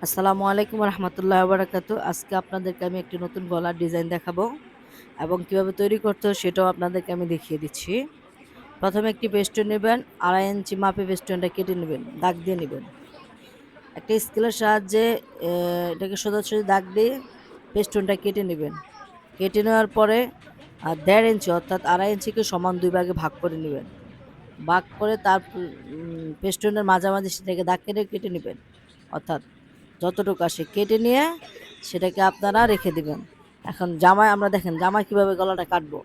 আসসালামু আলাইকুম রহমতুল্লাহ বারাকাতু। আজকে আপনাদেরকে আমি একটি নতুন গলার ডিজাইন দেখাবো এবং কিভাবে তৈরি করতে হয় সেটাও আপনাদেরকে আমি দেখিয়ে দিচ্ছি। প্রথমে একটি পেস্টন নেবেন, 2.5 ইঞ্চি মাপে পেস্টনটা কেটে নেবেন, দাগ দিয়ে নেবেন। একটা স্কেলের সাহায্যে এটাকে সোজাসুজি দাগ দিয়ে পেস্টনটা কেটে নেবেন। কেটে নেওয়ার পরে 1.5 ইঞ্চি অর্থাৎ 2.5 ইঞ্চিকে সমান দুই ভাগে ভাগ করে নেবেন। ভাগ করে তার পেস্টনের মাঝামাঝি সেটাকে দাগ কেটে কেটে নেবেন, অর্থাৎ যতটুকু আসে কেটে নিয়ে সেটাকে আপনারা রেখে দিবেন। এখন জামায় আমরা দেখেন জামায় কিভাবে গলাটা কাটবো,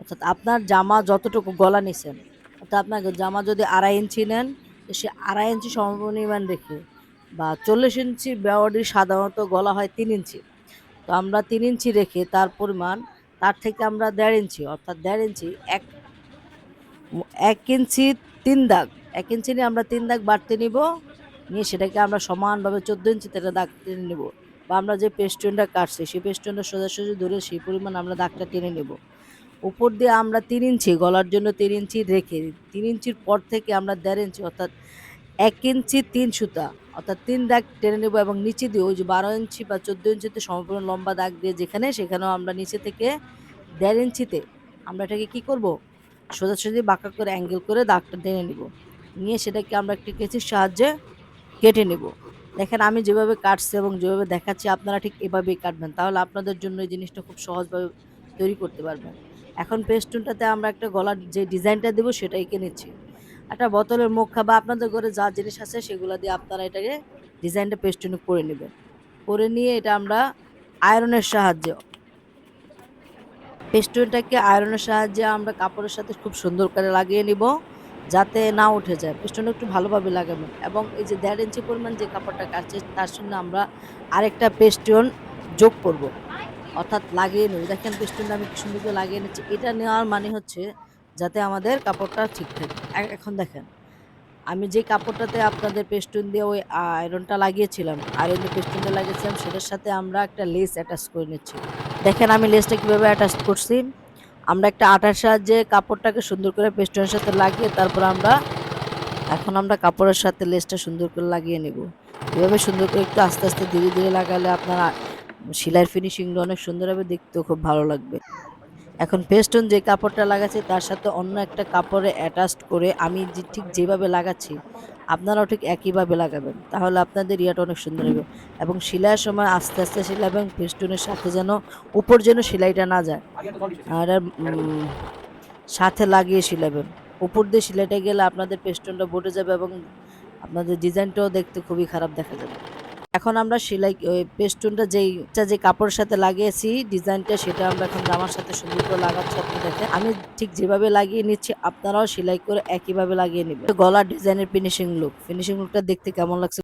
অর্থাৎ আপনার জামা যতটুকু গলা নিছেন, অর্থাৎ আপনার জামা যদি 2.5 ইঞ্চি নেন, তো সে 2.5 ইঞ্চি সমপরিমাণ রেখে, বা 40 ইঞ্চি বডির সাধারণত গলা হয় 3 ইঞ্চি, তো আমরা 3 ইঞ্চি রেখে তার পরিমাণ তার থেকে আমরা 1.5 ইঞ্চি অর্থাৎ 1.5 ইঞ্চি 1 ইঞ্চি 3 দাগ, 1 ইঞ্চি নিয়ে আমরা 3 দাগ বাড়তে নিব, নিয়ে সেটাকে আমরা সমানভাবে 14 ইঞ্চিতে একটা দাগ টেনে নেব, বা আমরা যে পেস্টনটা কাটছি সেই পেস্টনটা সোজাসুজি ধরে সেই পরিমাণ আমরা দাগটা টেনে নেব। উপর দিয়ে আমরা 3 ইঞ্চি গলার জন্য 3 ইঞ্চি রেখে 3 ইঞ্চির পর থেকে আমরা 1.5 ইঞ্চি অর্থাৎ 1 ইঞ্চি 3 সুতা অর্থাৎ 3 দাগ টেনে নেব, এবং নিচে দিয়ে ওই যে 12 ইঞ্চি বা 14 ইঞ্চিতে সমপরিমাণ লম্বা দাগ দিয়ে সেখানেও আমরা নিচে থেকে 1.5 ইঞ্চিতে আমরা এটাকে কি করব, সোজাসুজি বাঁকা করে অ্যাঙ্গেল করে দাগটা টেনে নিব, নিয়ে সেটাকে আমরা একটি কেঁচির সাহায্যে কেটে নেব। দেখেন আমি যেভাবে কাটছি এবং যেভাবে দেখাচ্ছি আপনারা ঠিক এভাবেই কাটবেন, তাহলে আপনাদের জন্য এই জিনিসটা খুব সহজভাবে তৈরি করতে পারবেন। এখন পেস্টুনটাতে আমরা একটা গলার যে ডিজাইনটা দেবো সেটা এঁকে নিচ্ছি। একটা বোতলের মুখা বা আপনাদের ঘরে যা জিনিস আছে সেগুলো দিয়ে আপনারা এটাকে ডিজাইনটা পেস্টুনে করে নেবেন। করে নিয়ে এটা আমরা আয়রনের সাহায্যে পেস্টুনটাকে আয়রনের সাহায্যে আমরা কাপড়ের সাথে খুব সুন্দর করে লাগিয়ে নিব, যাতে না উঠে যায়। পেস্টুনটা একটু ভালোভাবে লাগাবেন, এবং এই যে 1.5 ইঞ্চি পরিমাণ যে কাপড়টা কাটছে তার সঙ্গে আমরা আরেকটা পেস্টুন যোগ করব, অর্থাৎ লাগিয়ে নেব। দেখেন পেস্টুনটা আমি কি সুন্দর করে লাগিয়ে নিচ্ছি। এটা নেওয়ার মানে হচ্ছে যাতে আমাদের কাপড়টা ঠিক থাকে। এখন দেখেন আমি যে কাপড়টাতে আপনাদের পেস্টুন দিয়ে ওই আয়রনটা লাগিয়েছিলাম, আয়রন দিয়ে পেস্টুনটা লাগিয়েছিলাম, সেটার সাথে আমরা একটা লেস অ্যাটাচ করে নিচ্ছি। দেখেন আমি লেসটা কিভাবে অ্যাটাচ করছি। আমরা একটা আটার সাহায্যে কাপড়টাকে সুন্দর করে পেস্টনের সাথে লাগিয়ে তারপর আমরা কাপড়ের সাথে লেসটা সুন্দর করে লাগিয়ে নেব। এভাবে সুন্দর করে একটু আস্তে আস্তে ধীরে ধীরে লাগালে আপনার সেলাইয়ের ফিনিশিংটা অনেক সুন্দর হবে, দেখতেও খুব ভালো লাগবে। এখন পেস্টন যে কাপড়টা লাগাচ্ছি তার সাথে অন্য একটা কাপড়ে অ্যাটাচড করে আমি ঠিক যেভাবে লাগাচ্ছি আপনারাও ঠিক একইভাবে লাগাবেন, তাহলে আপনাদের ইয়াটা অনেক সুন্দর হবে। এবং সেলাইয়ের সময় আস্তে আস্তে সেলাবেন, পেস্টনের সাথে যেন উপর যেন সেলাইটা না যায়, আর সাথে লাগিয়ে সেলাবেন। উপর দিয়ে সেলাইটা গেলে আপনাদের পেস্টনটা বটে যাবে এবং আপনাদের ডিজাইনটাও দেখতে খুবই খারাপ দেখা যাবে। এখন আমরা সেলাই ওই পেস্টুনটা যে কাপড়ের সাথে লাগিয়েছি ডিজাইনটা, সেটা আমরা এখন জামার সাথে সুন্দর করে লাগাচ্ছি। আপনি দেখেন আমি ঠিক যেভাবে লাগিয়ে নিচ্ছি আপনারাও সেলাই করে একইভাবে লাগিয়ে নেবেন। গলার ডিজাইনের ফিনিশিং লুকটা দেখতে কেমন লাগছে